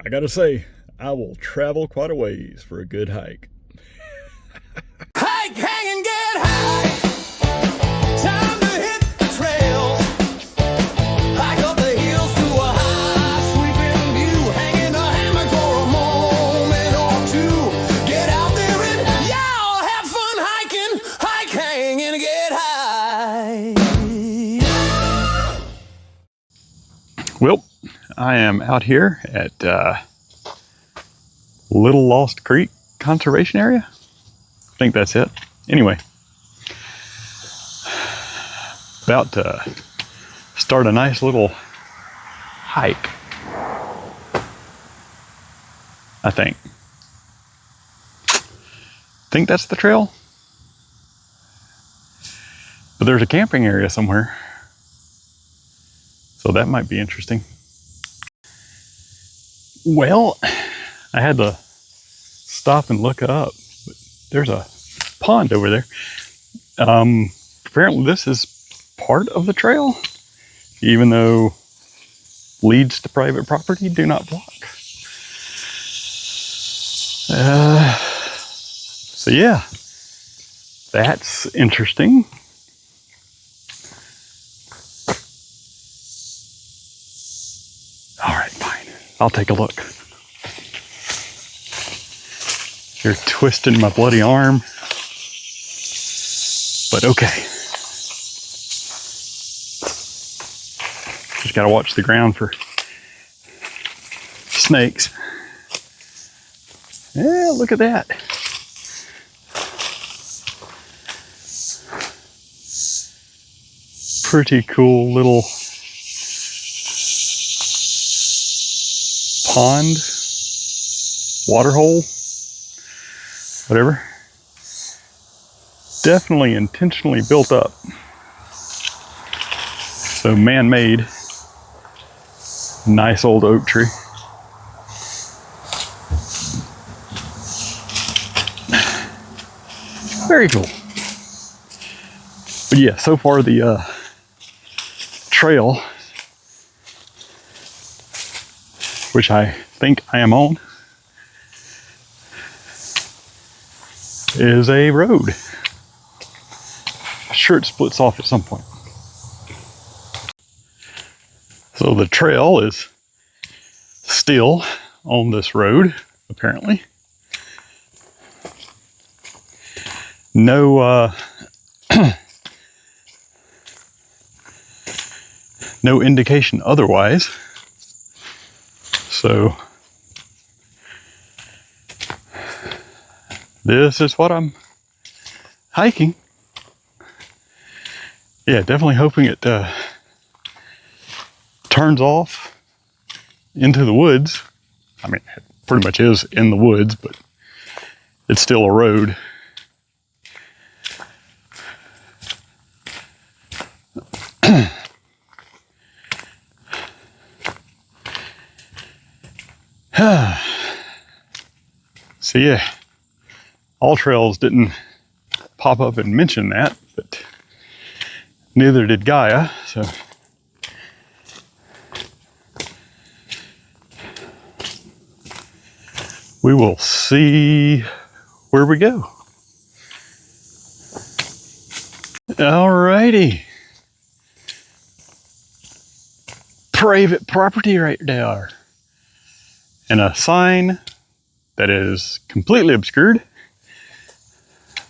I gotta say, I will travel quite a ways for a good hike. Hike, hang, and get high. Time to hit the trail. Hike up the hills to a high, sweeping view. Hanging a hammock for a moment or two. Get out there and y'all have fun hiking. Hike, hang, and get high. Well, I am out here at Little Lost Creek Conservation Area. I think that's it. Anyway, about to start a nice little hike, I think. Think that's the trail? But there's a camping area somewhere, so that might be interesting. Well, I had to stop and look up. There's a pond over there. Apparently this is part of the trail, even though leads to private property do not block. So yeah, that's interesting. All right, fine. I'll take a look. You're twisting my bloody arm, but okay. Just gotta watch the ground for snakes. Yeah, look at that. Pretty cool little pond, water hole, whatever. Definitely intentionally built up. So man-made. Nice old oak tree. Very cool. But yeah, so far the trail, which I think I am on, is a road. I'm sure it splits off at some point. So the trail is still on this road, apparently. No no indication otherwise. So this is what I'm hiking. Yeah, definitely hoping it turns off into the woods. I mean, it pretty much is in the woods, but it's still a road. So yeah, All Trails didn't pop up and mention that, but neither did Gaia, so we will see where we go. Alrighty. Private property right there. And a sign that is completely obscured.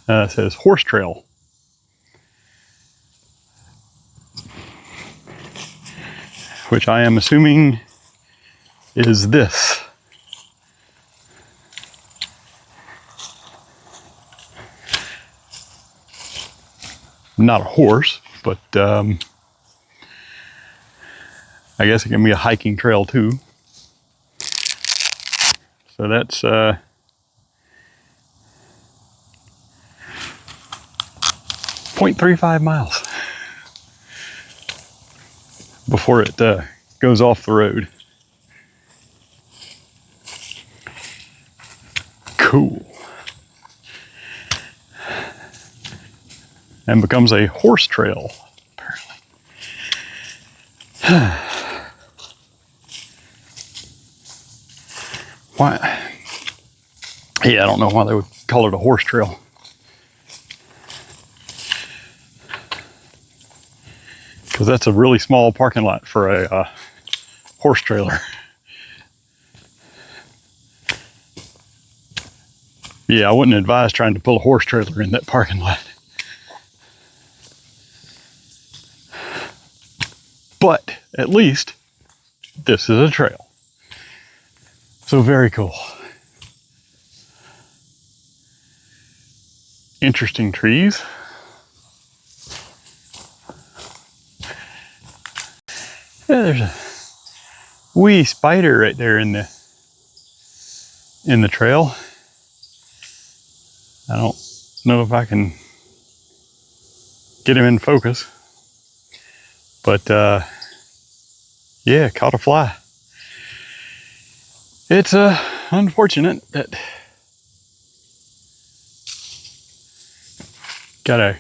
Says horse trail. Which I am assuming is this. Not a horse, but I guess it can be a hiking trail too. So that's 0.35 miles before it goes off the road. Cool. And becomes a horse trail, apparently. Why? Yeah, I don't know why they would call it a horse trail. Because that's a really small parking lot for a horse trailer. Yeah, I wouldn't advise trying to pull a horse trailer in that parking lot. But at least this is a trail. So very cool. Interesting trees. Yeah, there's a wee spider right there in the trail. I don't know if I can get him in focus, but yeah, caught a fly. It's unfortunate that gotta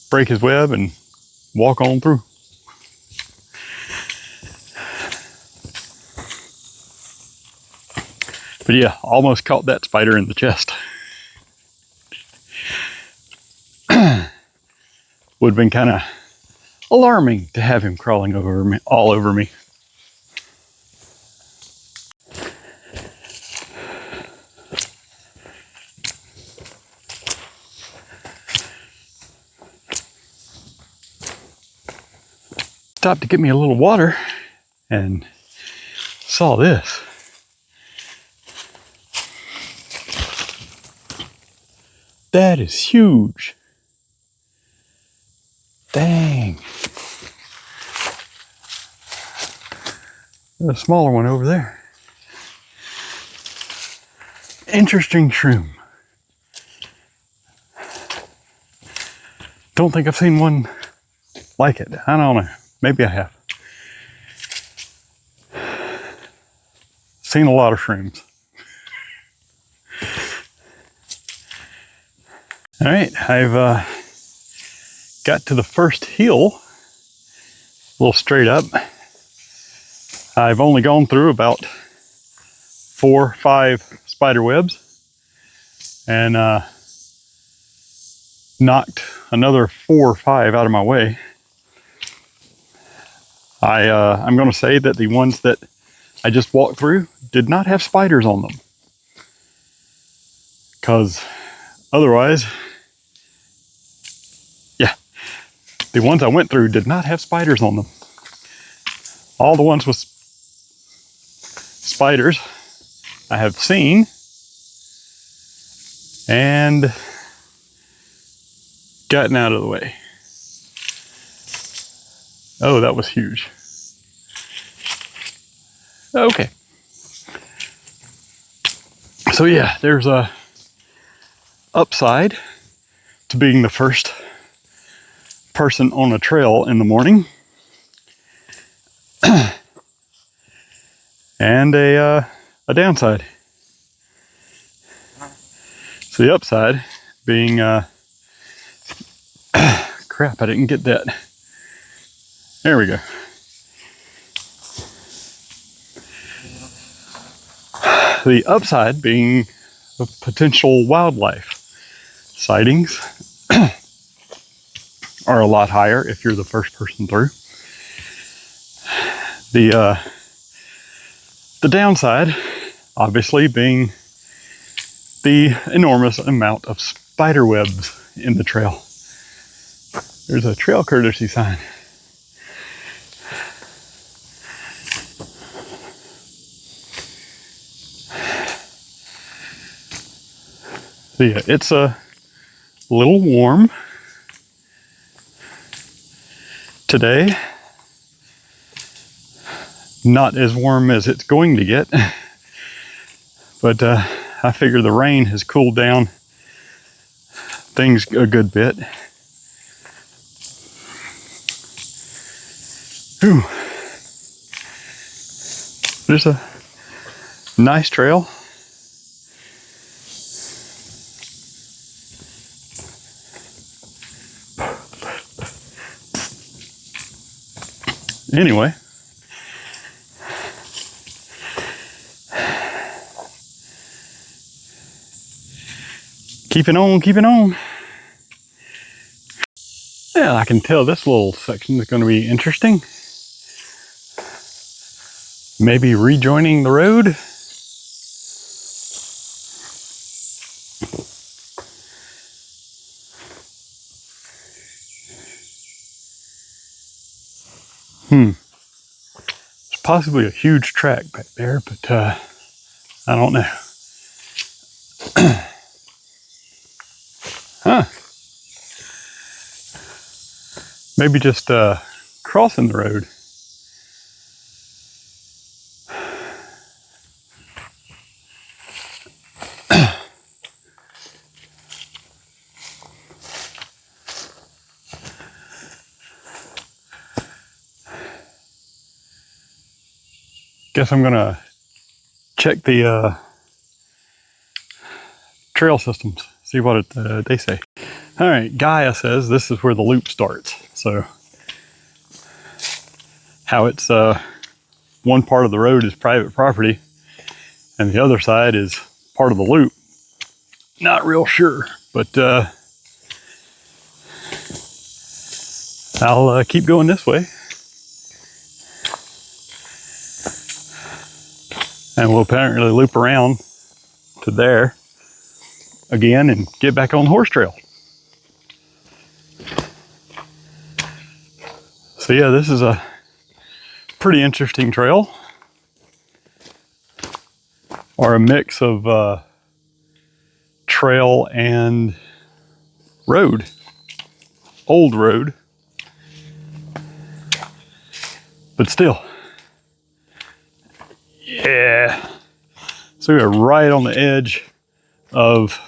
break his web and walk on through. But yeah, almost caught that spider in the chest. Would have been kind of alarming to have him crawling over me, all over me. Stopped to get me a little water and saw this. That is huge. Dang. There's a smaller one over there. Interesting shroom. Don't think I've seen one like it. I don't know. Maybe I have. Seen a lot of shrooms. All right, I've got to the first hill, a little straight up. I've only gone through about 4 or 5 spider webs and knocked another 4 or 5 out of my way. I'm going to say that the ones that I just walked through did not have spiders on them, because otherwise, yeah, the ones I went through did not have spiders on them. All the ones with spiders I have seen and gotten out of the way. Oh, that was huge. Okay. So yeah, there's a upside to being the first person on a trail in the morning. And a downside. So the upside being, crap, I didn't get that. There we go. The upside being the potential wildlife sightings are a lot higher if you're the first person through. The downside, obviously, being the enormous amount of spider webs in the trail. There's a trail courtesy sign. So yeah, it's a little warm today. Not as warm as it's going to get, but I figure the rain has cooled down things a good bit. Whew. There's a nice trail. Anyway, Keeping on, keeping on. Yeah, I can tell this little section is going to be interesting. Maybe rejoining the road. There's possibly a huge track back there, but I don't know. Huh. Maybe just crossing the road. Guess I'm gonna check the trail systems, see what they say. All right, Gaia says this is where the loop starts. So how it's one part of the road is private property and the other side is part of the loop. Not real sure, but I'll keep going this way. And we'll apparently loop around to there again and get back on the horse trail. So yeah, this is a pretty interesting trail, or a mix of trail and road, old road, but still. Yeah, so we're right on the edge of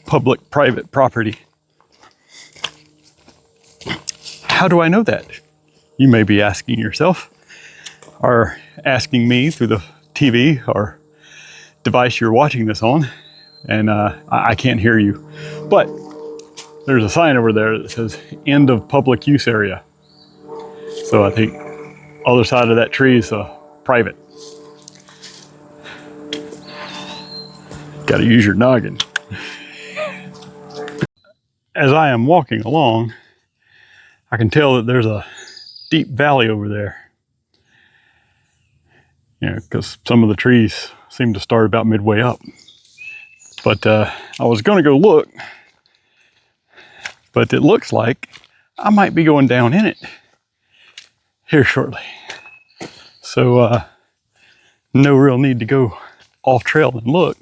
public-private property. How do I know that? You may be asking yourself, or asking me through the TV or device you're watching this on, and I can't hear you. But there's a sign over there that says end of public use area. So I think other side of that tree is private. Got to use your noggin. As I am walking along, I can tell that there's a deep valley over there. You know, because some of the trees seem to start about midway up. But I was going to go look, but it looks like I might be going down in it here shortly. So no real need to go off trail and look,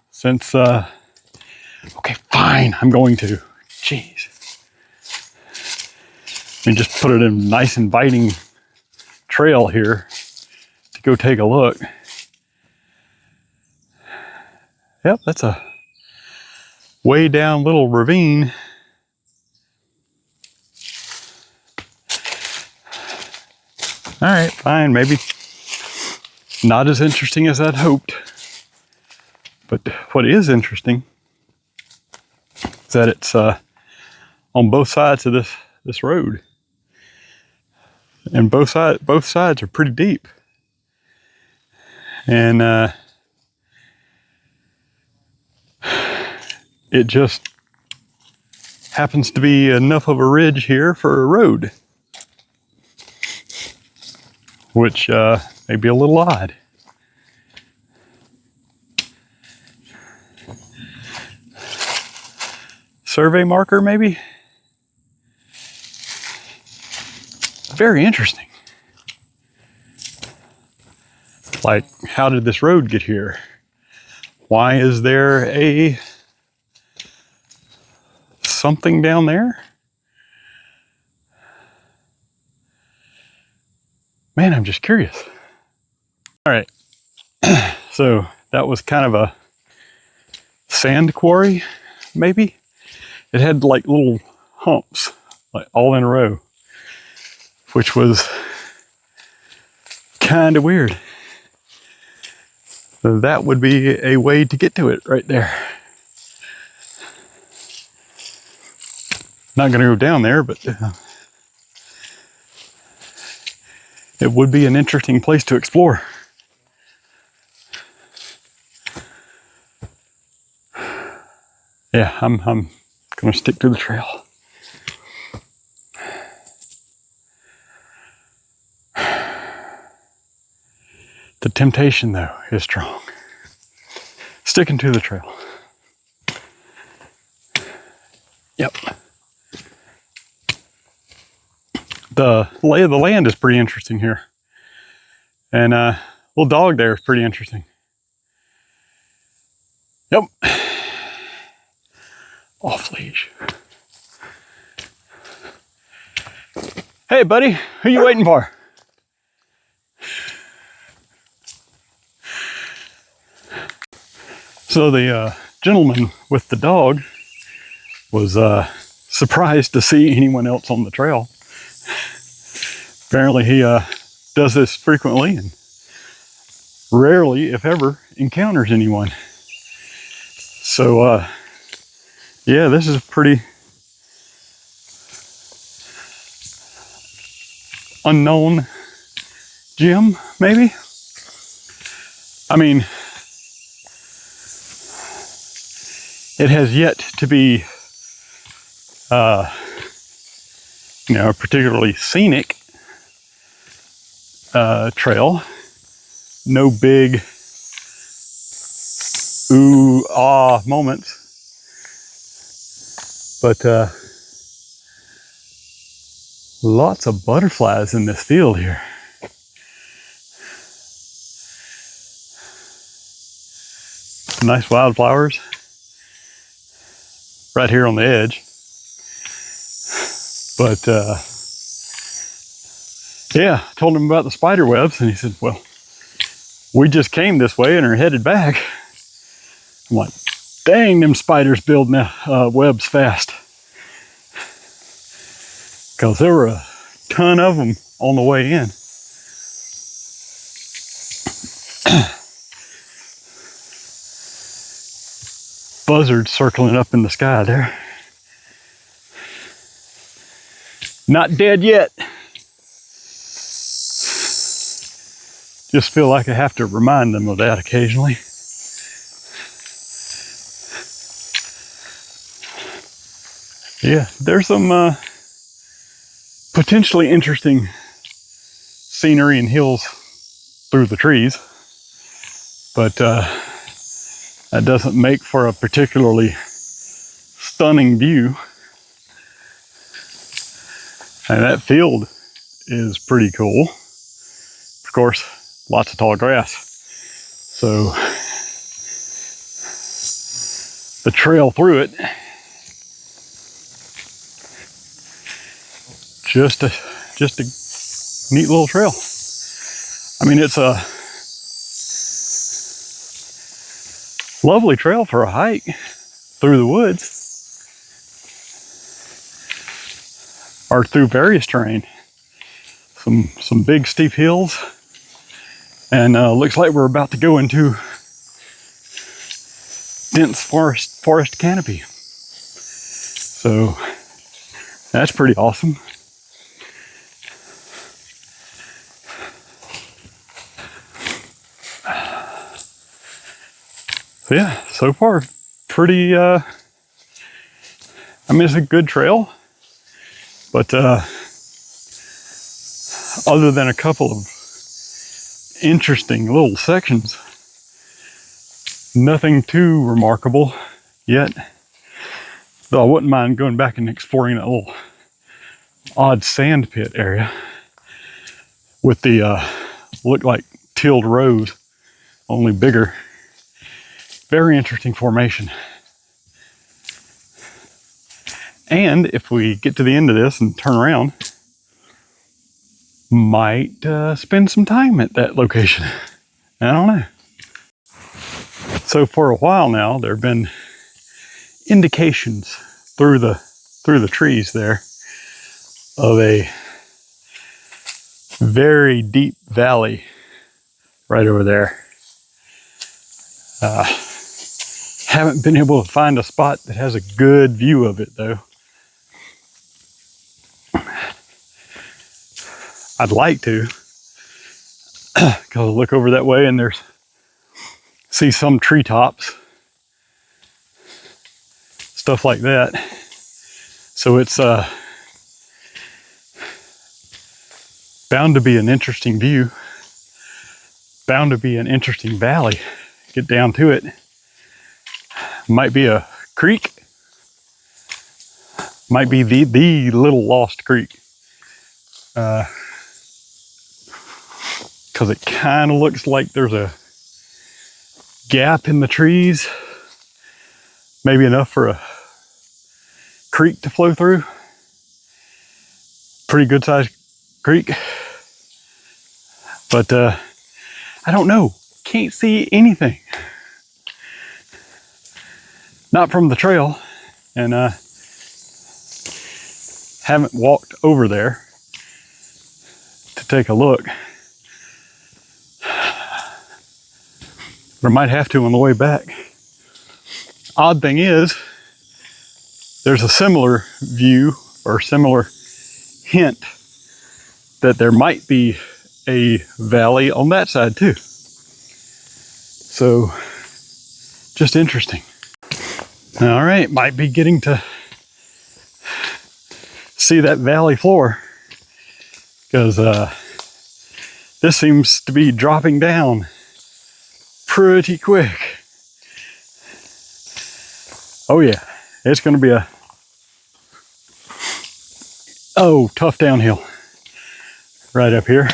since okay, fine, I'm going to. Jeez. Let me just put it in a nice inviting trail here to go take a look. Yep, that's a way down little ravine. All right, fine, maybe not as interesting as I'd hoped. But what is interesting is that it's on both sides of this road. And both sides are pretty deep. And it just happens to be enough of a ridge here for a road, which may be a little odd. Survey marker, maybe? Very interesting. Like, how did this road get here? Why is there a something down there? Man, I'm just curious. All right, so that was kind of a sand quarry, maybe? It had like little humps, like all in a row, which was kind of weird. So that would be a way to get to it right there. Not going to go down there, but it would be an interesting place to explore. Yeah, I'm gonna stick to the trail. The temptation, though, is strong. Sticking to the trail. Yep. The lay of the land is pretty interesting here. And little dog there is pretty interesting. Yep. Off leash. Hey, buddy, who you waiting for? So the gentleman with the dog was surprised to see anyone else on the trail. Apparently he does this frequently and rarely, if ever, encounters anyone. So yeah, this is a pretty unknown gym, maybe? I mean, it has yet to be, you know, a particularly scenic trail. No big ooh, ah moments. But lots of butterflies in this field here. Nice wildflowers right here on the edge. But yeah, I told him about the spider webs and he said, well, we just came this way and are headed back. I'm like, dang, them spiders build webs fast. Because there were a ton of them on the way in. Buzzards circling up in the sky there. Not dead yet. Just feel like I have to remind them of that occasionally. Yeah, there's some potentially interesting scenery and hills through the trees, but that doesn't make for a particularly stunning view. And that field is pretty cool. Of course, lots of tall grass. So the trail through it, just a neat little trail. I mean, it's a lovely trail for a hike through the woods or through various terrain. Some big steep hills, and looks like we're about to go into dense forest canopy. So that's pretty awesome. So yeah, so far pretty I mean, it's a good trail, but other than a couple of interesting little sections, nothing too remarkable yet. Though I wouldn't mind going back and exploring that little odd sand pit area with the look like tilled rows, only bigger. Very interesting formation. And if we get to the end of this and turn around, might spend some time at that location. I don't know. So for a while now, there have been indications through the trees there of a very deep valley right over there. Haven't been able to find a spot that has a good view of it though. I'd like to, because I look over that way and see some treetops stuff like that. So it's bound to be an interesting view, bound to be an interesting valley. Get down to it. Might be a creek, might be the little lost creek. Because it kind of looks like there's a gap in the trees, maybe enough for a creek to flow through. Pretty good sized creek, but I don't know, can't see anything, not from the trail, and haven't walked over there to take a look. Or might have to on the way back. Odd thing is, there's a similar view or similar hint that there might be a valley on that side too. So, just interesting. All right, might be getting to see that valley floor, because this seems to be dropping down pretty quick. Oh yeah, it's gonna be a tough downhill right up here.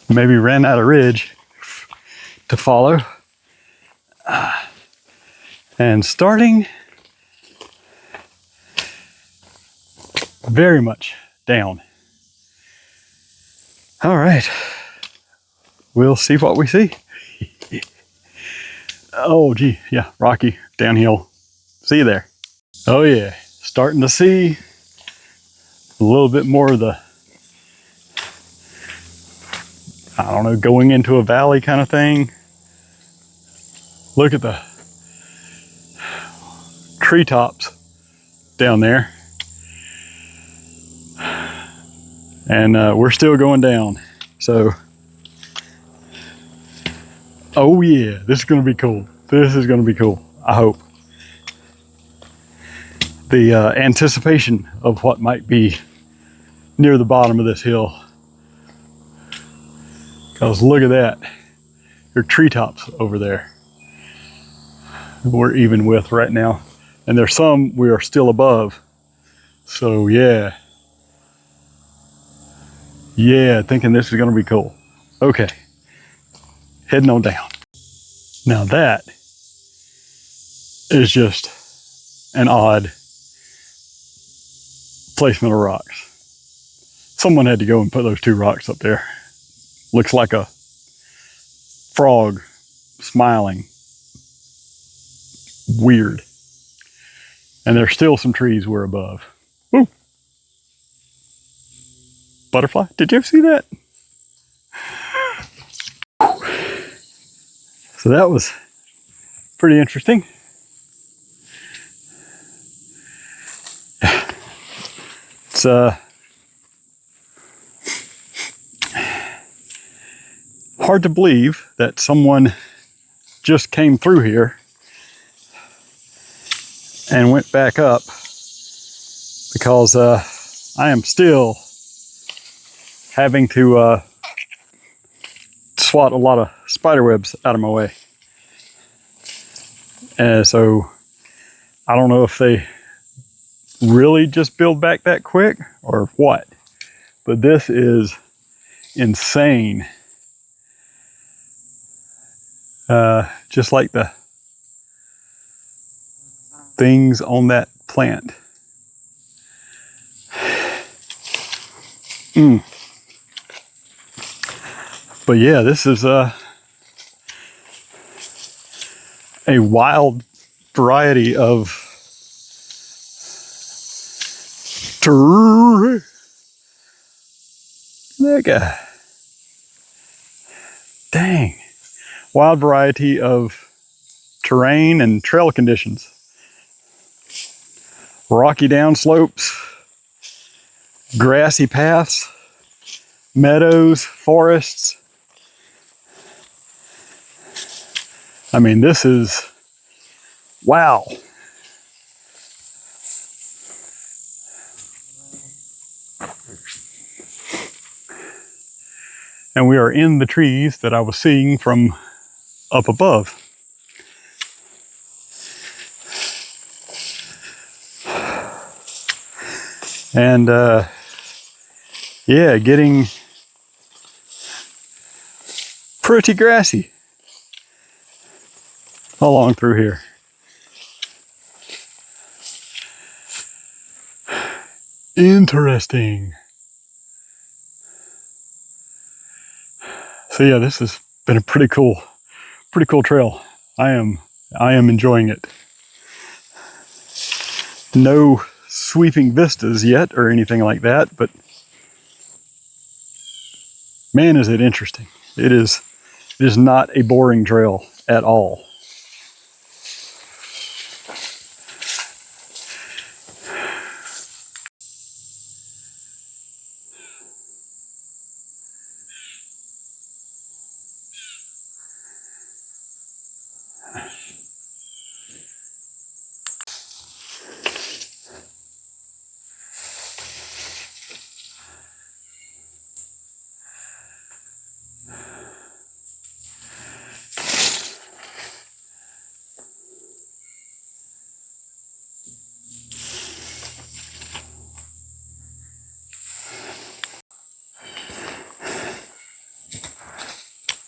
Maybe ran out of ridge to follow. And starting very much down. All right, we'll see what we see. Oh gee, yeah, rocky downhill. See you there. Oh yeah, starting to see a little bit more of the, I don't know, going into a valley kind of thing. Look at the treetops down there. And we're still going down. So, oh yeah, this is gonna be cool. This is gonna be cool, I hope. The anticipation of what might be near the bottom of this hill. Because look at that. There are treetops over there we're even with right now. And there's some we are still above. So yeah. Yeah, thinking this is gonna be cool. Okay, heading on down. Now that is just an odd placement of rocks. Someone had to go and put those two rocks up there. Looks like a frog smiling. Weird. And there's still some trees we're above. Woo! Butterfly, did you ever see that? So that was pretty interesting. It's hard to believe that someone just came through here and went back up, because I am still having to swat a lot of spider webs out of my way. And so I don't know if they really just build back that quick or what, but this is insane. Just like the things on that plant. But yeah, this is a wild variety of dang, wild variety of terrain and trail conditions. Rocky downslopes, grassy paths, meadows, forests. I mean, this is, wow. And we are in the trees that I was seeing from up above. And yeah, getting pretty grassy along through here. Interesting. So yeah, this has been a pretty cool trail. I am enjoying it. No sweeping vistas yet or anything like that, but man, is it interesting. It is not a boring trail at all.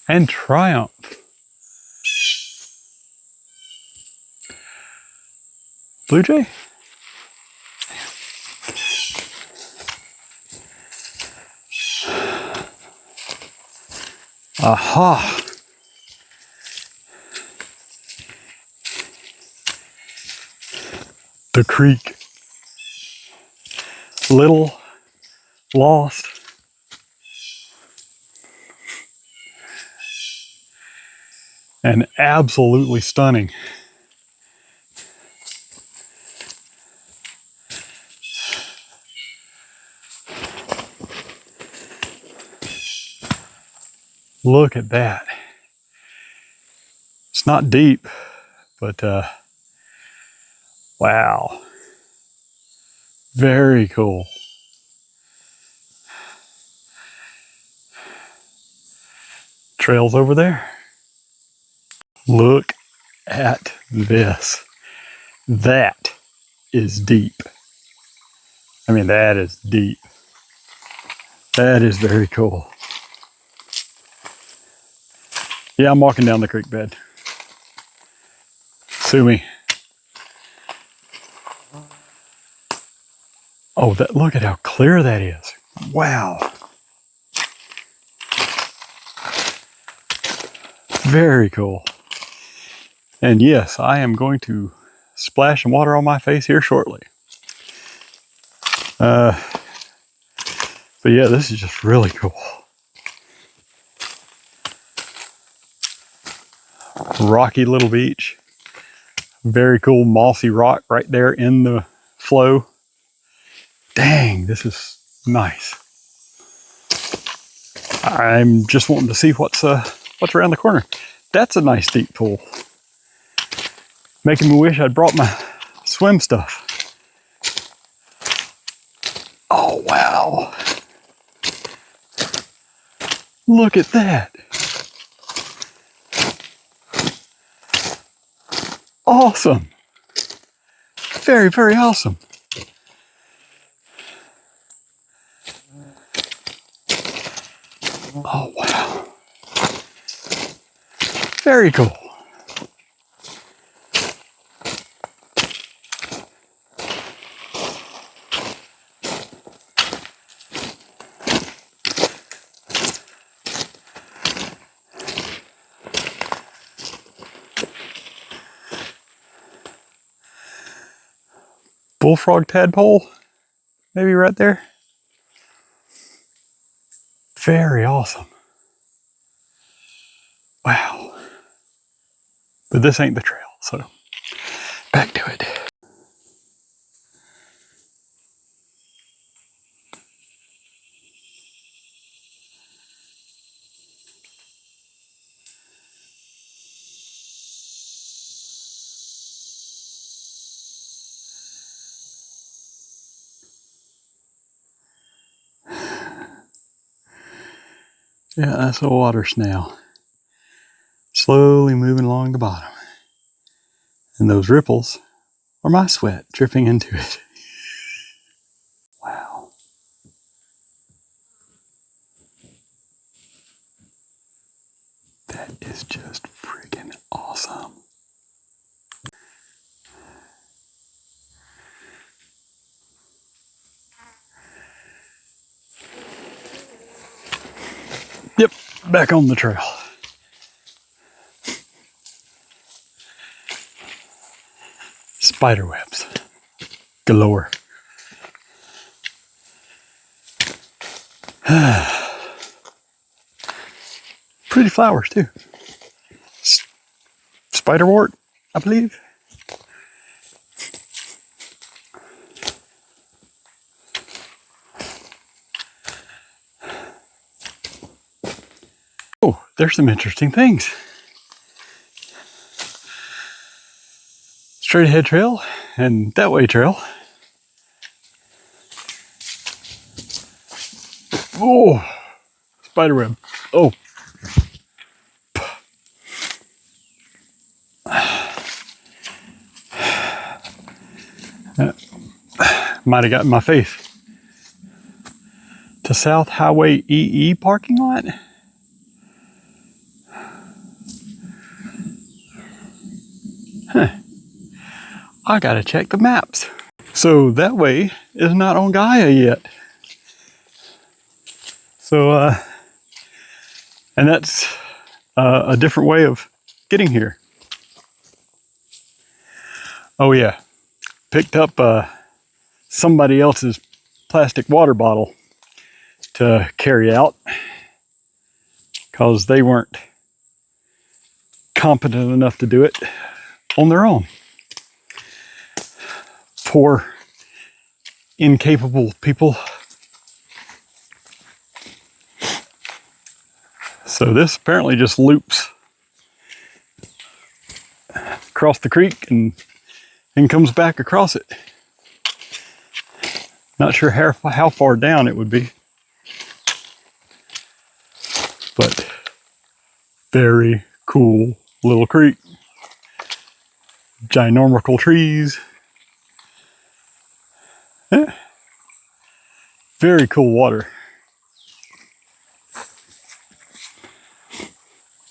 And Triumph. Blue jay? Aha! The creek. Little, lost, and absolutely stunning. Look at that. It's not deep, but wow. Very cool. Trails over there. Look at this. That is deep. I mean, that is deep. That is very cool. Yeah, I'm walking down the creek bed. Sue me. Oh, look at how clear that is. Wow. Very cool. And yes, I am going to splash some water on my face here shortly. But yeah, this is just really cool. Rocky little beach. Very cool mossy rock right there in the flow. Dang, this is nice. I'm just wanting to see what's around the corner. That's a nice deep pool. Making me wish I'd brought my swim stuff. Oh, wow. Look at that. Awesome. Very, very awesome. Oh, wow. Very cool. Bullfrog tadpole, maybe right there. Very awesome. Wow. But this ain't the trail, so back to it. Yeah, that's a water snail. Slowly moving along the bottom. And those ripples are my sweat dripping into it. Wow. That is just freaking awesome. Yep, back on the trail. Spider webs galore. Pretty flowers too. Spiderwort, I believe. Oh, there's some interesting things. Straight ahead trail and that way trail. Oh, spiderweb. Oh. Might have gotten my face. To South Highway EE parking lot. Huh. I gotta check the maps. So that way is not on Gaia yet. So, and that's a different way of getting here. Oh yeah, picked up somebody else's plastic water bottle to carry out because they weren't competent enough to do it on their own. Poor, incapable people. So this apparently just loops across the creek and comes back across it. Not sure how far down it would be, but very cool little creek. Ginormical trees. Yeah. Very cool water.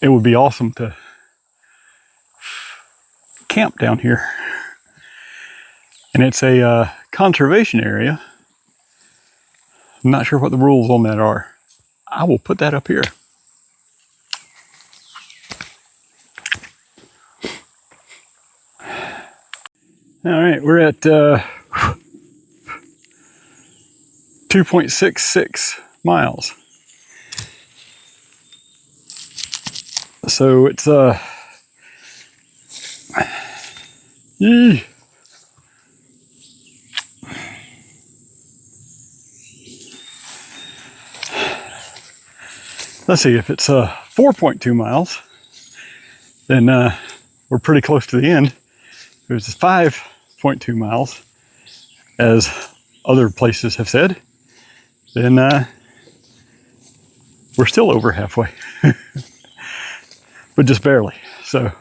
It would be awesome to camp down here. And it's a conservation area. I'm not sure what the rules on that are. I will put that up here. All right, we're at 2.66 miles. So it's let's see, if it's 4.2 miles, then we're pretty close to the end. If it's 5.2 miles, as other places have said, then we're still over halfway, but just barely. So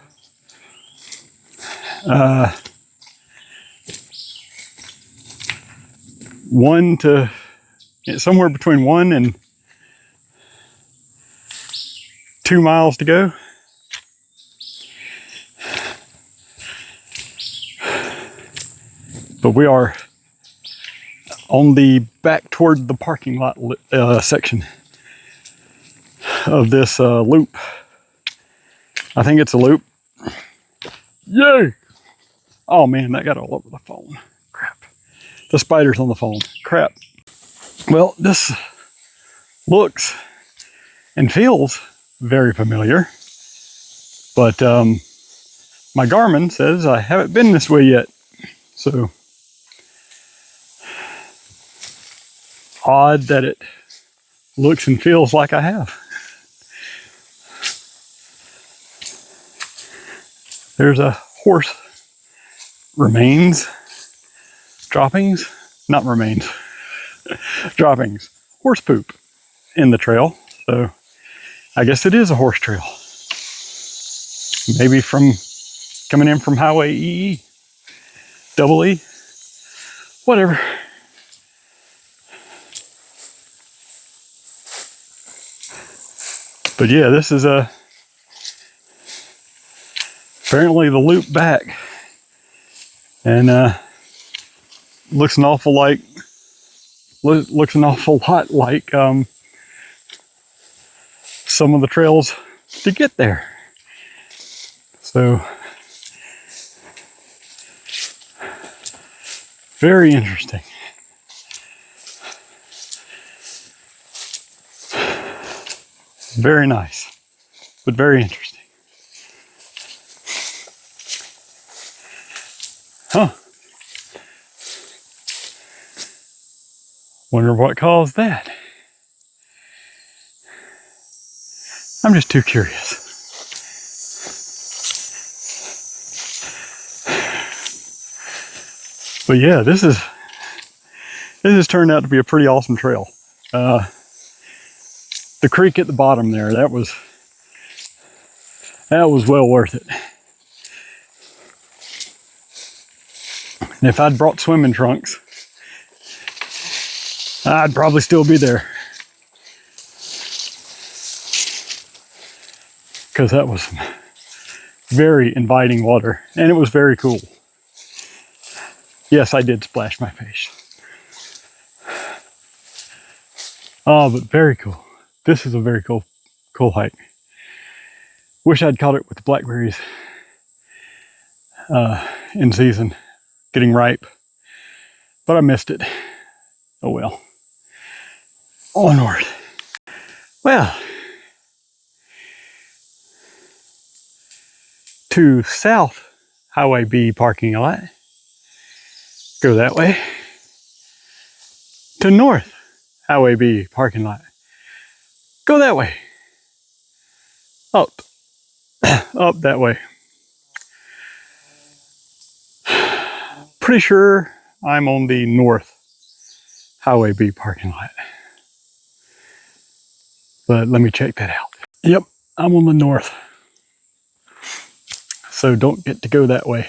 somewhere between 1 and 2 miles to go. But we are on the back toward the parking lot section of this loop. I think it's a loop. Yay! Oh man, that got all over the phone. Crap. The spider's on the phone. Crap. Well, this looks and feels very familiar, but my Garmin says I haven't been this way yet. So odd that it looks and feels like I have. There's a horse remains, droppings, not remains, droppings, horse poop in the trail. So I guess it is a horse trail. Maybe from coming in from Highway EE, double E, whatever. But yeah, this is apparently the loop back, and looks an awful lot like some of the trails to get there. So very interesting. Very nice, but very interesting. Huh. Wonder what caused that. I'm just too curious. But yeah, this has turned out to be a pretty awesome trail. The creek at the bottom there, that was well worth it. And if I'd brought swimming trunks, I'd probably still be there. Because that was some very inviting water, and it was very cool. Yes, I did splash my face. Oh, but very cool. This is a very cool hike. Wish I'd caught it with the blackberries in season, getting ripe, but I missed it. Oh well. Onward. Well, to South Highway B parking lot. Go that way. To North Highway B parking lot. Go that way. Up. Up that way. Pretty sure I'm on the North Highway B parking lot. But let me check that out. Yep, I'm on the north. So don't get to go that way.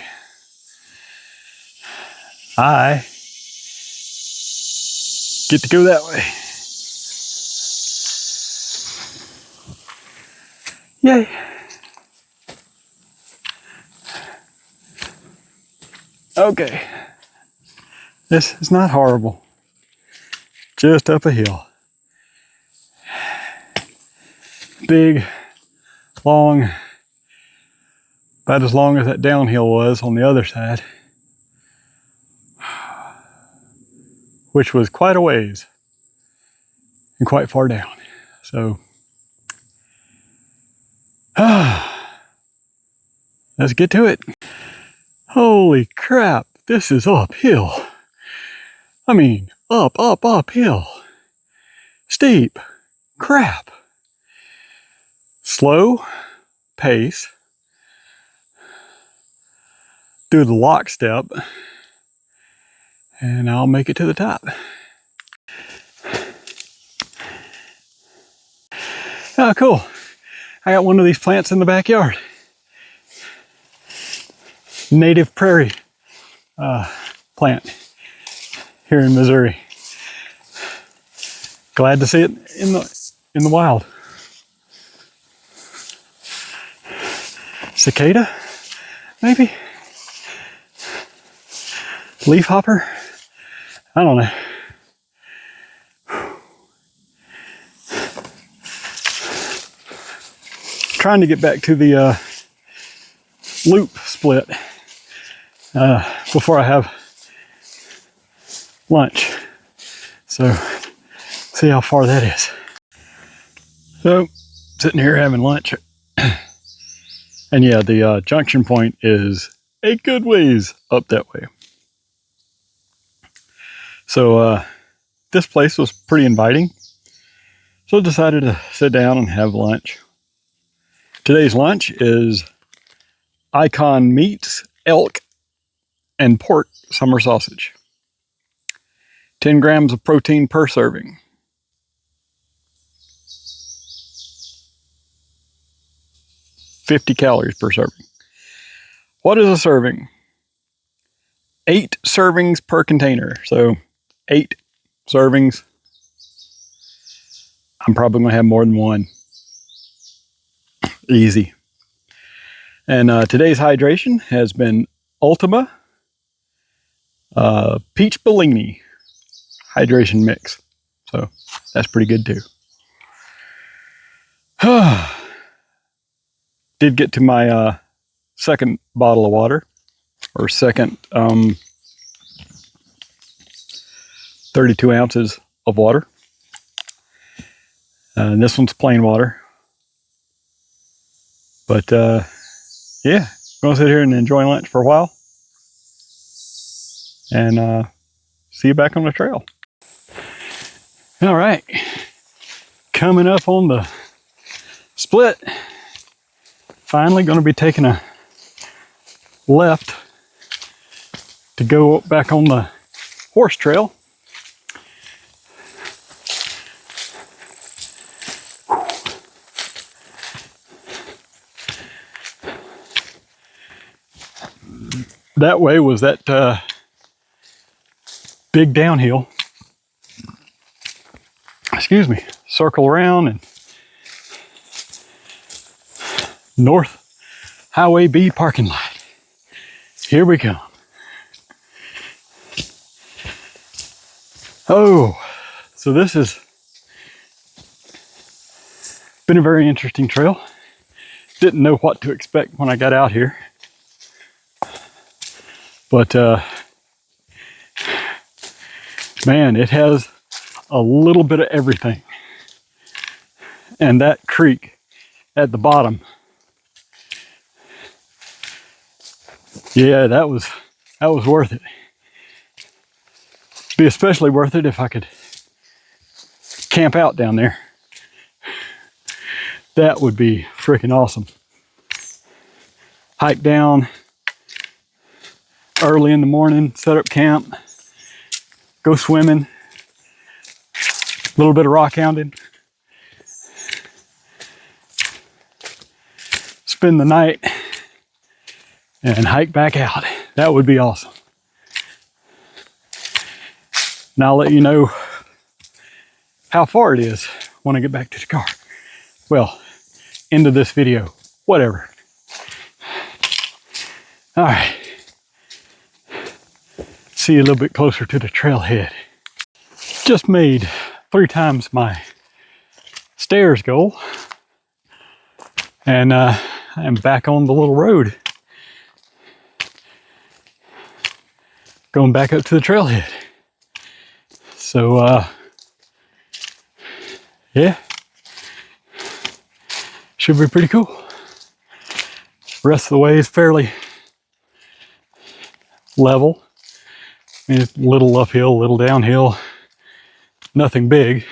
I get to go that way. Yay. Okay. This is not horrible. Just up a hill. Big, long, about as long as that downhill was on the other side, which was quite a ways and quite far down. So, let's get to it. Holy crap, this is uphill. I mean, uphill. Steep. Crap. Slow pace. Do the lockstep. And I'll make it to the top. Oh, cool. I got one of these plants in the backyard. Native prairie plant here in Missouri. Glad to see it in the wild. Cicada, maybe? Leaf hopper? I don't know. Trying to get back to the loop split before I have lunch. So, see how far that is. So, sitting here having lunch. And yeah, the junction point is a good ways up that way. So, this place was pretty inviting. So I decided to sit down and have lunch. Today's lunch is Icon Meats, elk, and pork summer sausage. 10 grams of protein per serving. 50 calories per serving. What is a serving? 8 servings per container. So 8 servings. I'm probably going to have more than one. Easy. And today's hydration has been Ultima Peach Bellini hydration mix. So that's pretty good too. Did get to my second bottle of water, or second 32 ounces of water. And this one's plain water. But yeah, gonna sit here and enjoy lunch for a while. And see you back on the trail. All right, coming up on the split. Finally gonna be taking a left to go back on the horse trail. That way was that big downhill. Excuse me. Circle around and North Hwy B parking lot. Here we come. Oh, so this has been a very interesting trail. Didn't know what to expect when I got out here. But man, it has a little bit of everything. And that creek at the bottom, yeah, that was worth it. Be especially worth it if I could camp out down there. That would be freaking awesome. Hike down early in the morning, set up camp, go swimming, a little bit of rock hounding, spend the night, and hike back out. That would be awesome. And I'll let you know how far it is when I get back to the car. Well, end of this video, whatever. All right. See you a little bit closer to the trailhead. Just made 3 times my stairs goal. And I am back on the little road. Going back up to the trailhead. So, yeah. Should be pretty cool. The rest of the way is fairly level. I mean, it's a little uphill, a little downhill, nothing big.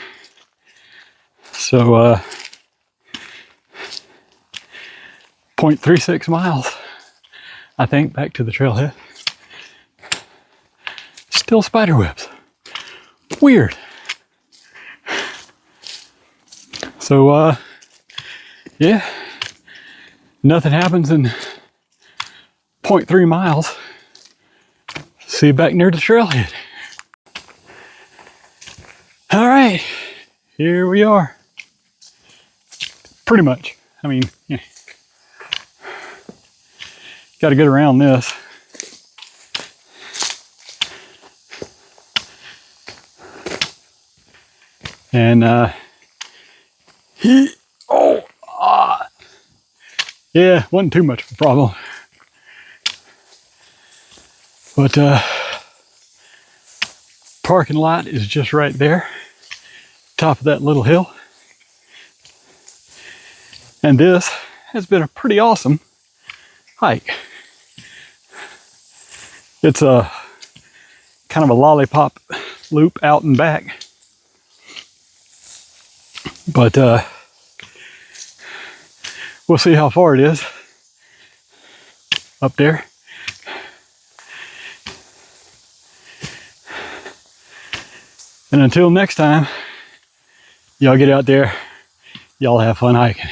So, 0.36 miles, I think, back to the trailhead. Still spider webs. Weird. So, yeah, nothing happens in 0.3 miles. See you back near the trailhead. All right, here we are. Pretty much. I mean, yeah. Got to get around this. And yeah, wasn't too much of a problem. But parking lot is just right there, top of that little hill. And this has been a pretty awesome hike. It's a kind of a lollipop loop out and back. But we'll see how far it is up there. And until next time, y'all get out there, y'all have fun hiking.